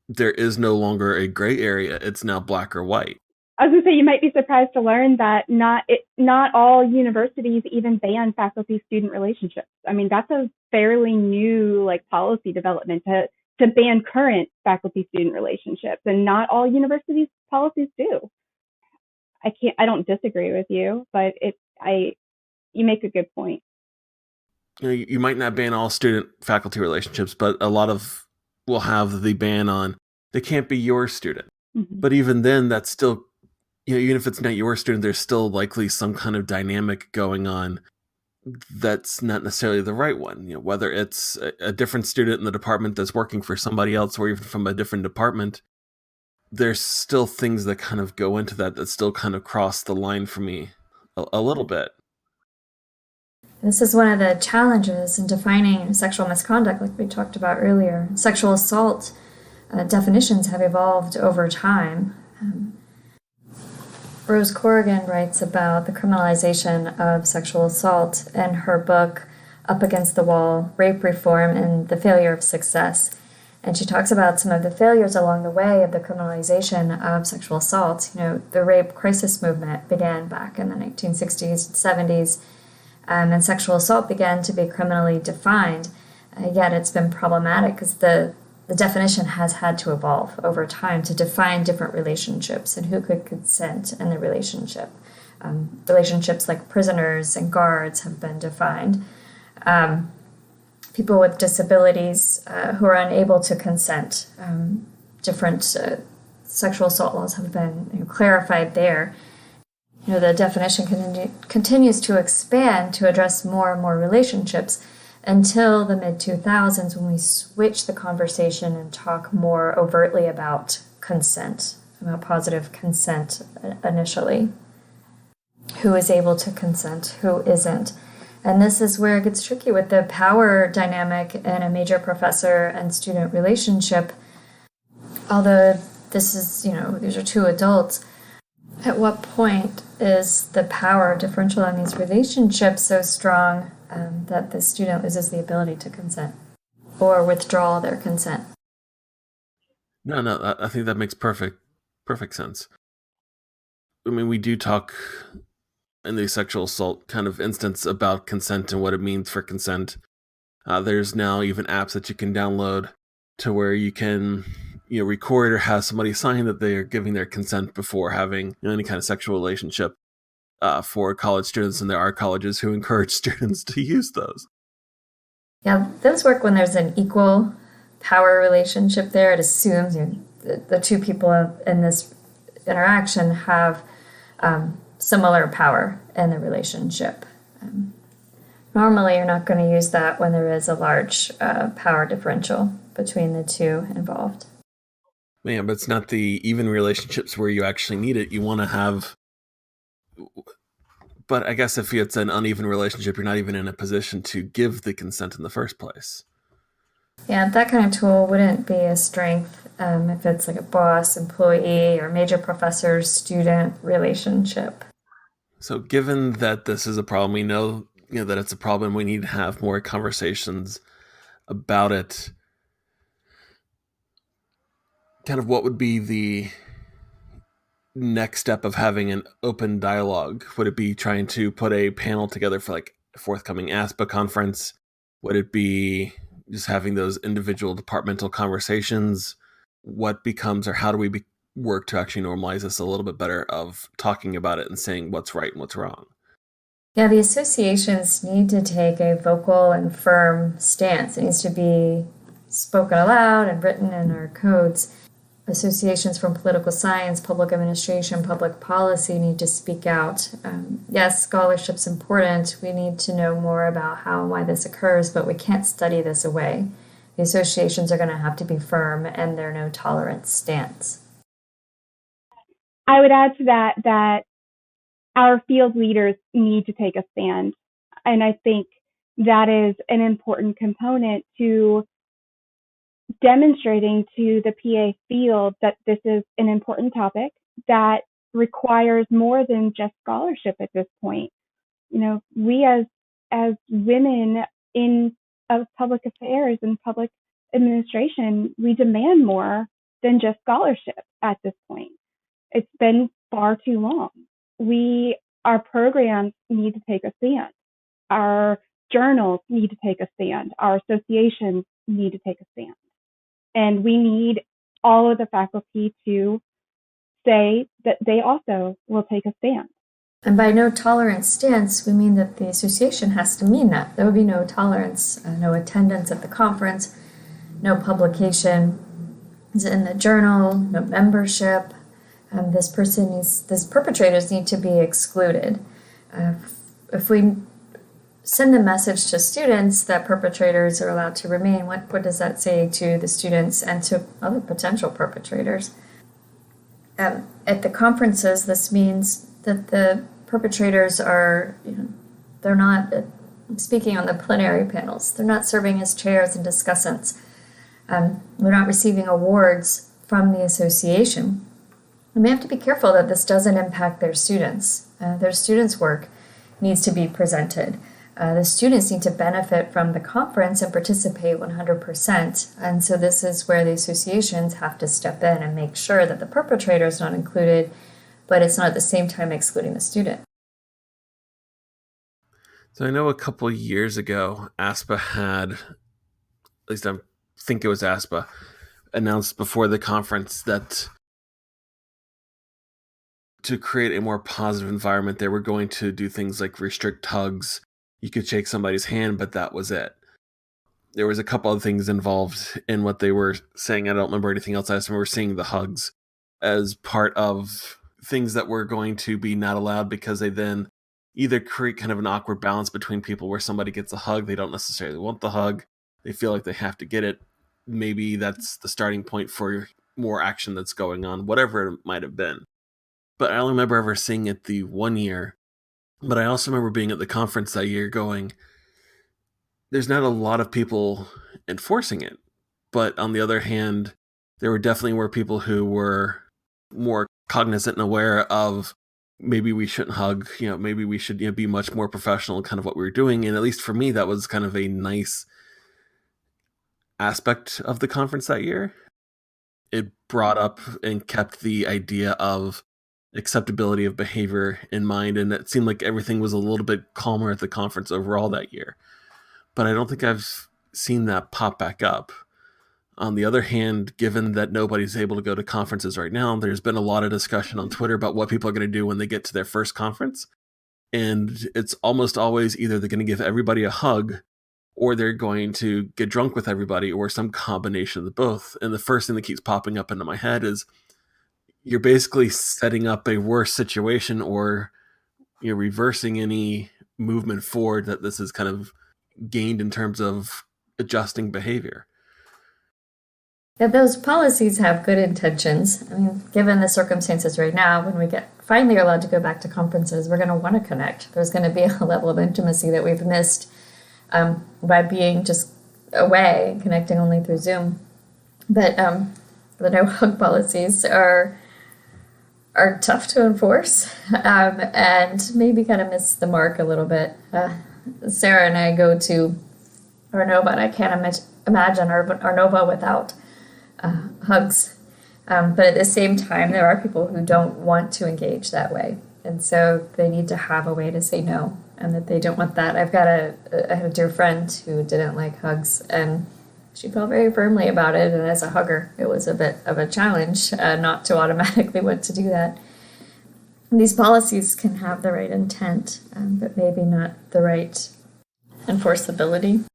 there is no longer a gray area. It's now black or white. I was going to say, you might be surprised to learn that not all universities even ban faculty-student relationships. I mean, that's a fairly new policy development to ban current faculty-student relationships, and not all universities' policies do. I don't disagree with you, but you make a good point. You might not ban all student-faculty relationships, but a lot of will have the ban on they can't be your student. Mm-hmm. But even then, that's still, even if it's not your student, there's still likely some kind of dynamic going on that's not necessarily the right one. Whether it's a different student in the department that's working for somebody else, or even from a different department, there's still things that kind of go into that still kind of cross the line for me a little bit. This is one of the challenges in defining sexual misconduct, like we talked about earlier. Sexual assault definitions have evolved over time. Rose Corrigan writes about the criminalization of sexual assault in her book, Up Against the Wall, Rape Reform and the Failure of Success. And she talks about some of the failures along the way of the criminalization of sexual assault. The rape crisis movement began back in the 1960s and 70s, and sexual assault began to be criminally defined. Yet it's been problematic because the definition has had to evolve over time to define different relationships and who could consent in the relationship. Relationships like prisoners and guards have been defined. People with disabilities who are unable to consent. Different sexual assault laws have been clarified there. The definition continues to expand to address more and more relationships until the mid-2000s, when we switch the conversation and talk more overtly about consent, about positive consent initially. Who is able to consent, who isn't. And this is where it gets tricky with the power dynamic in a major professor and student relationship. Although this is, these are two adults, at what point is the power differential in these relationships so strong that the student loses the ability to consent or withdraw their consent? No, I think that makes perfect sense. I mean, we do talk in the sexual assault kind of instance about consent and what it means for consent. There's now even apps that you can download to where you can record or have somebody sign that they are giving their consent before having any kind of sexual relationship for college students, and there are colleges who encourage students to use those. Yeah, those work when there's an equal power relationship there. It assumes the two people in this interaction have similar power in the relationship. Normally, you're not going to use that when there is a large power differential between the two involved. Yeah, but it's not the even relationships where you actually need it. You want to have... But I guess if it's an uneven relationship, you're not even in a position to give the consent in the first place. Yeah, that kind of tool wouldn't be a strength if it's like a boss-employee or major professor-student relationship. So given that this is a problem, we know that it's a problem, we need to have more conversations about it. Kind of what would be the next step of having an open dialogue? Would it be trying to put a panel together for like a forthcoming ASPA conference? Would it be just having those individual departmental conversations? What becomes, or how do we work to actually normalize this a little bit better of talking about it and saying what's right and what's wrong? Yeah, the associations need to take a vocal and firm stance. It needs to be spoken aloud and written in our codes. Associations from political science, public administration, public policy need to speak out. Yes, scholarship's important. We need to know more about how and why this occurs, but we can't study this away. The associations are going to have to be firm and their no tolerance stance. I would add to that our field leaders need to take a stand. And I think that is an important component to demonstrating to the PA field that this is an important topic that requires more than just scholarship at this point. We as women in public affairs and public administration, we demand more than just scholarship at this point. It's been far too long. Our programs need to take a stand. Our journals need to take a stand. Our associations need to take a stand. And we need all of the faculty to say that they also will take a stand. And by no tolerance stance, we mean that the association has to mean that. There will be no tolerance, no attendance at the conference, no publication in the journal, no membership. These perpetrators need to be excluded. If we send the message to students that perpetrators are allowed to remain, what does that say to the students and to other potential perpetrators? At the conferences, this means that the perpetrators are, they're not speaking on the plenary panels. They're not serving as chairs and discussants. They're not receiving awards from the association. And we have to be careful that this doesn't impact their students. Their students' work needs to be presented. The students need to benefit from the conference and participate 100%. And so this is where the associations have to step in and make sure that the perpetrator is not included, but it's not at the same time excluding the student. So I know a couple years ago, ASPA had, at least I think it was ASPA, announced before the conference that to create a more positive environment, they were going to do things like restrict hugs. You could shake somebody's hand, but that was it. There was a couple of things involved in what they were saying. I don't remember anything else. I just remember seeing the hugs as part of things that were going to be not allowed, because they then either create kind of an awkward balance between people where somebody gets a hug, they don't necessarily want the hug, they feel like they have to get it. Maybe that's the starting point for more action that's going on, whatever it might have been. But I only remember ever seeing it the one year. But I also remember being at the conference that year going, there's not a lot of people enforcing it. But on the other hand, there definitely were people who were more cognizant and aware of maybe we shouldn't hug, maybe we should be much more professional in kind of what we were doing. And at least for me, that was kind of a nice aspect of the conference that year. It brought up and kept the idea of acceptability of behavior in mind, and it seemed like everything was a little bit calmer at the conference overall that year. But I don't think I've seen that pop back up. On the other hand, given that nobody's able to go to conferences right now, there's been a lot of discussion on Twitter about what people are going to do when they get to their first conference. And it's almost always either they're going to give everybody a hug, or they're going to get drunk with everybody, or some combination of the both. And the first thing that keeps popping up into my head is you're basically setting up a worse situation, or reversing any movement forward that this is kind of gained in terms of adjusting behavior. Yeah, those policies have good intentions. I mean, given the circumstances right now, when we finally are allowed to go back to conferences, we're going to want to connect. There's going to be a level of intimacy that we've missed by being just away and connecting only through Zoom. But the no hug policies are tough to enforce and maybe kind of miss the mark a little bit. Sarah and I go to Arnova, and I can't imagine Arnova without hugs. But at the same time, there are people who don't want to engage that way. And so they need to have a way to say no, and that they don't want that. I have a dear friend who didn't like hugs, and she felt very firmly about it. And as a hugger, it was a bit of a challenge not to automatically want to do that. These policies can have the right intent, but maybe not the right enforceability.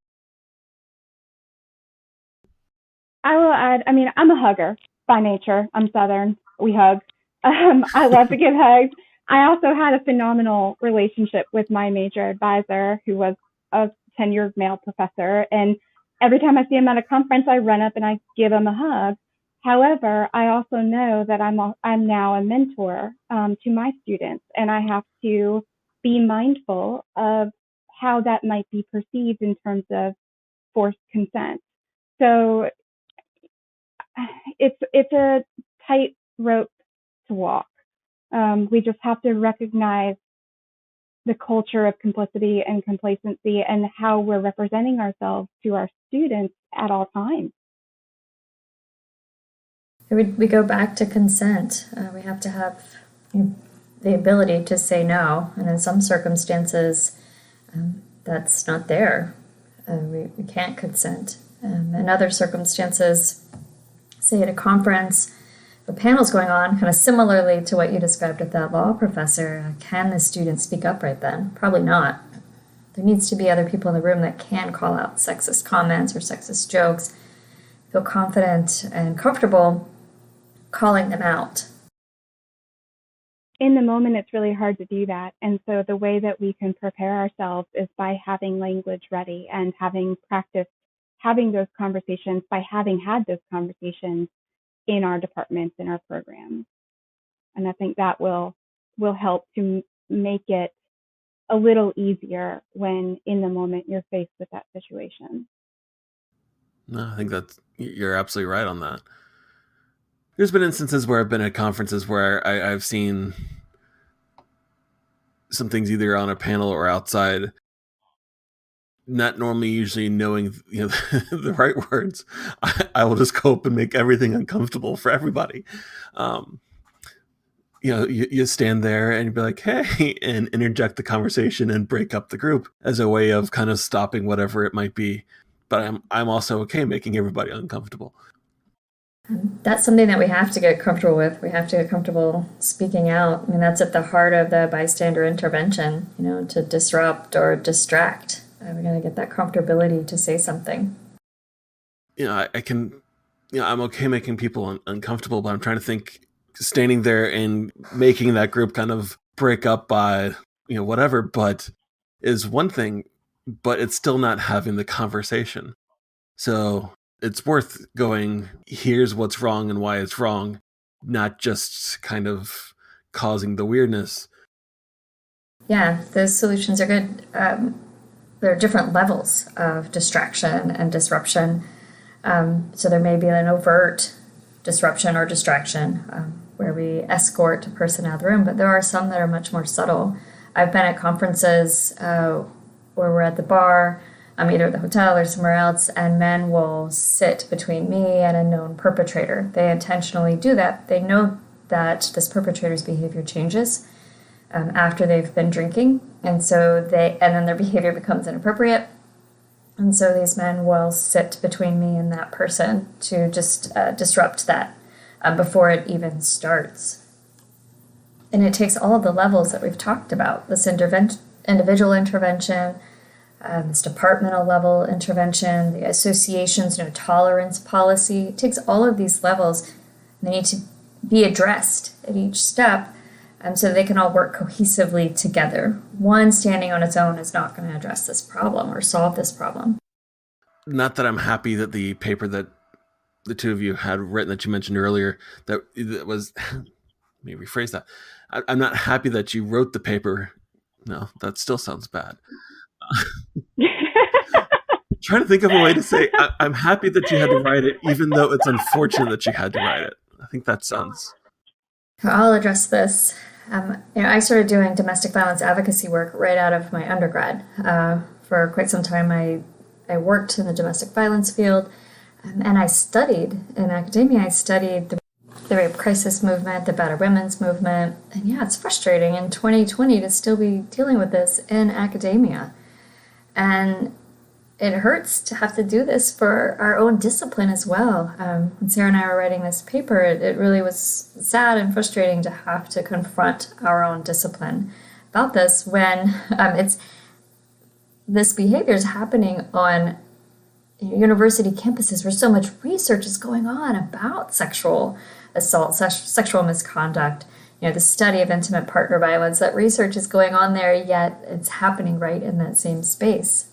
I will add, I'm a hugger by nature. I'm Southern. We hug. I love to give hugs. I also had a phenomenal relationship with my major advisor, who was a tenured male professor. And every time I see him at a conference, I run up and I give him a hug. However, I also know that I'm now a mentor to my students, and I have to be mindful of how that might be perceived in terms of forced consent. So it's a tight rope to walk. We just have to recognize the culture of complicity and complacency and how we're representing ourselves to our students at all times. We go back to consent. We have to have the ability to say no, and in some circumstances, that's not there. We can't consent. In other circumstances, say at a conference, the panel's going on, kind of similarly to what you described with that law professor. Can the student speak up right then? Probably not. There needs to be other people in the room that can call out sexist comments or sexist jokes, feel confident and comfortable calling them out. In the moment, it's really hard to do that. And so the way that we can prepare ourselves is by having language ready and having practiced having those conversations, by having had those conversations in our departments, in our programs. And I think that will help to make it a little easier when in the moment you're faced with that situation. No, I think you're absolutely right on that. There's been instances where I've been at conferences where I've seen some things either on a panel or outside, not normally usually knowing the right words. I will just go up and make everything uncomfortable for everybody. You stand there and be like, hey, and interject the conversation and break up the group as a way of kind of stopping whatever it might be. But I'm also okay making everybody uncomfortable. That's something that we have to get comfortable with. We have to get comfortable speaking out. That's at the heart of the bystander intervention, to disrupt or distract. We got to get that comfortability to say something. I can, I'm okay making people uncomfortable, but I'm trying to think, standing there and making that group kind of break up by, whatever, but is one thing, but it's still not having the conversation. So it's worth going, here's what's wrong and why it's wrong, not just kind of causing the weirdness. Yeah, those solutions are good. There are different levels of distraction and disruption. So there may be an overt disruption or distraction where we escort a person out of the room, but there are some that are much more subtle. I've been at conferences where we're at the bar, either at the hotel or somewhere else, and men will sit between me and a known perpetrator. They intentionally do that. They know that this perpetrator's behavior changes after they've been drinking, and then their behavior becomes inappropriate. And so these men will sit between me and that person to just disrupt that before it even starts. And it takes all of the levels that we've talked about, this individual intervention, this departmental level intervention, the association's no tolerance policy. It takes all of these levels, and they need to be addressed at each step so they can all work cohesively together. One standing on its own is not going to address this problem or solve this problem. Not that I'm happy that the paper that the two of you had written that you mentioned earlier, that was, let me rephrase that. I'm not happy that you wrote the paper. No, that still sounds bad. Trying to think of a way to say I'm happy that you had to write it, even though it's unfortunate that you had to write it. I think that sounds... I'll address this. I started doing domestic violence advocacy work right out of my undergrad. For quite some time, I worked in the domestic violence field, and I studied in academia. I studied the rape crisis movement, the battered women's movement, and yeah, it's frustrating in 2020 to still be dealing with this in academia. And it hurts to have to do this for our own discipline as well. When Sarah and I were writing this paper, it really was sad and frustrating to have to confront our own discipline about this when this behavior is happening on university campuses where so much research is going on about sexual assault, sexual misconduct, the study of intimate partner violence. That research is going on there, yet it's happening right in that same space.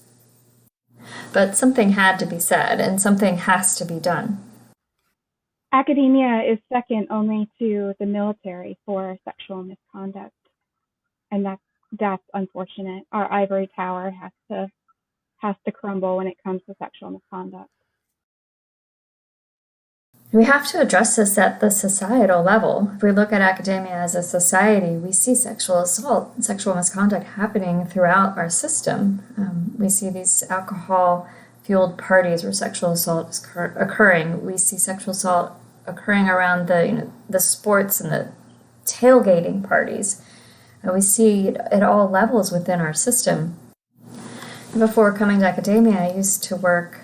But something had to be said, and something has to be done. Academia is second only to the military for sexual misconduct, and that's unfortunate. Our ivory tower has to crumble when it comes to sexual misconduct. We have to address this at the societal level. If we look at academia as a society, we see sexual assault and sexual misconduct happening throughout our system. We see these alcohol-fueled parties where sexual assault is occurring. We see sexual assault occurring around the sports and the tailgating parties. We see it at all levels within our system. Before coming to academia, I used to work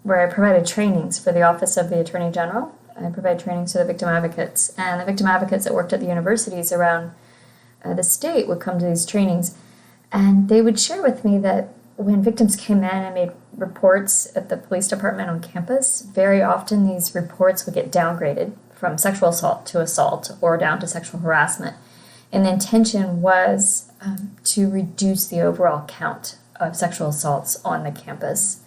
where I provided trainings for the Office of the Attorney General. I provided trainings to the victim advocates, and the victim advocates that worked at the universities around the state would come to these trainings, and they would share with me that when victims came in and made reports at the police department on campus, very often these reports would get downgraded from sexual assault to assault or down to sexual harassment. And the intention was to reduce the overall count of sexual assaults on the campus.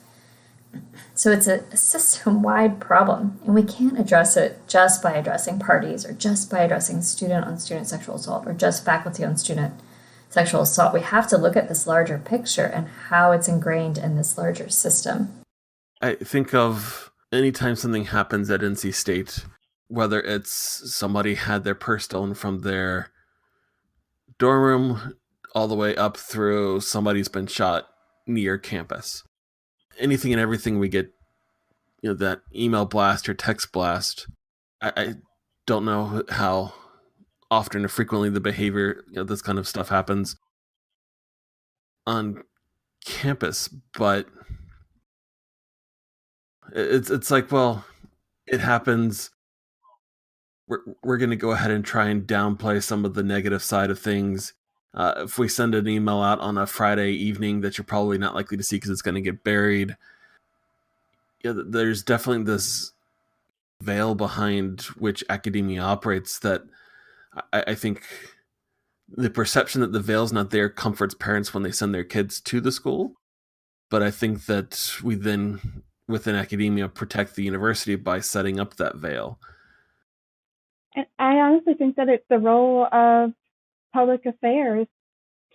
So it's a system-wide problem, and we can't address it just by addressing parties or just by addressing student-on-student sexual assault or just faculty-on-student sexual assault. We have to look at this larger picture and how it's ingrained in this larger system. I think of anytime something happens at NC State, whether it's somebody had their purse stolen from their dorm room all the way up through somebody's been shot near campus. Anything and everything we get, that email blast or text blast. I don't know how often or frequently the behavior, this kind of stuff happens on campus, but it's like, well, it happens. We're going to go ahead and try and downplay some of the negative side of things. If we send an email out on a Friday evening that you're probably not likely to see because it's going to get buried, there's definitely this veil behind which academia operates that I think the perception that the veil's not there comforts parents when they send their kids to the school. But I think that we then, within academia, protect the university by setting up that veil. And I honestly think that it's the role of public affairs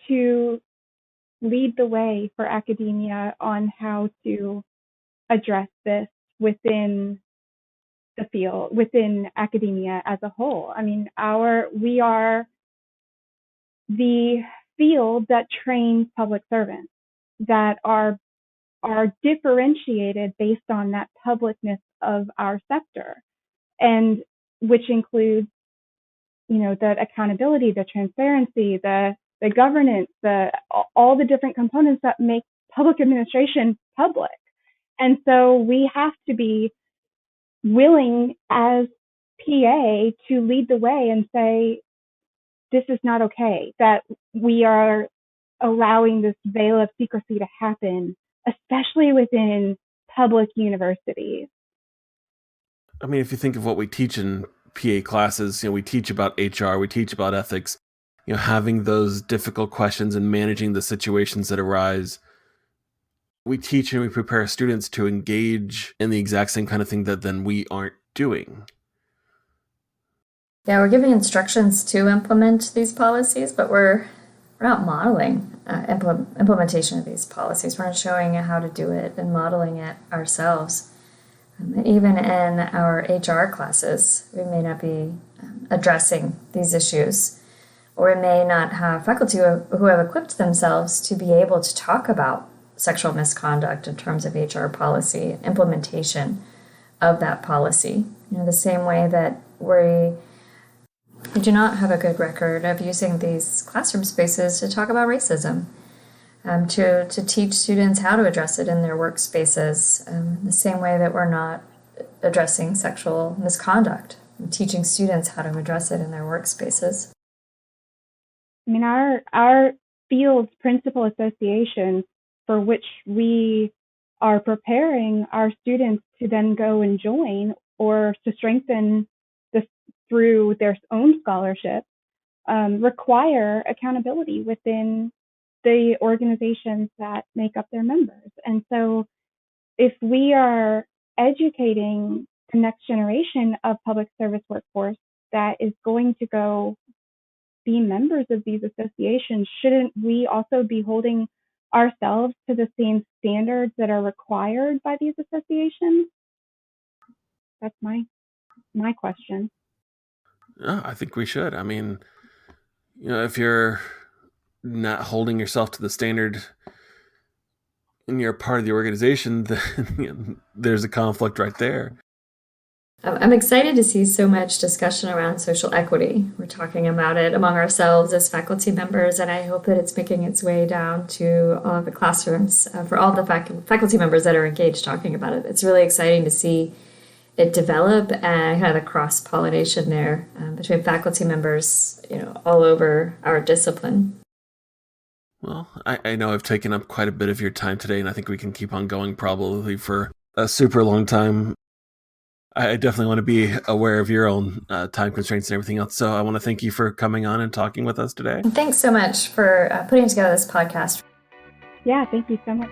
to lead the way for academia on how to address this within the field, within academia as a whole. I mean, we are the field that trains public servants that are differentiated based on that publicness of our sector, and which includes, the accountability, the transparency, the governance, all the different components that make public administration public. And so we have to be willing as PA to lead the way and say, this is not okay, that we are allowing this veil of secrecy to happen, especially within public universities. I mean, if you think of what we teach in PA classes, we teach about HR, we teach about ethics, having those difficult questions and managing the situations that arise. We teach and we prepare students to engage in the exact same kind of thing that then we aren't doing. Yeah, we're giving instructions to implement these policies, but we're not modeling implementation of these policies. We're not showing how to do it and modeling it ourselves. Even in our HR classes, we may not be addressing these issues, or we may not have faculty who have equipped themselves to be able to talk about sexual misconduct in terms of HR policy, implementation of that policy. The same way that we do not have a good record of using these classroom spaces to talk about racism. to teach students how to address it in their workspaces, the same way that we're not addressing sexual misconduct, teaching students how to address it in their workspaces. I mean, our field's principal association, for which we are preparing our students to then go and join or to strengthen this through their own scholarship, require accountability within the organizations that make up their members. And so if we are educating the next generation of public service workforce that is going to go be members of these associations, shouldn't we also be holding ourselves to the same standards that are required by these associations? That's my question. Yeah, I think we should. I mean, if you're not holding yourself to the standard and you're a part of the organization, then there's a conflict right there. I'm excited to see so much discussion around social equity. We're talking about it among ourselves as faculty members, and I hope that it's making its way down to all of the classrooms for all the faculty members that are engaged talking about it. It's really exciting to see it develop and kind of the cross-pollination there between faculty members, all over our discipline. Well, I know I've taken up quite a bit of your time today, and I think we can keep on going probably for a super long time. I definitely want to be aware of your own time constraints and everything else. So I want to thank you for coming on and talking with us today. Thanks so much for putting together this podcast. Yeah, thank you so much.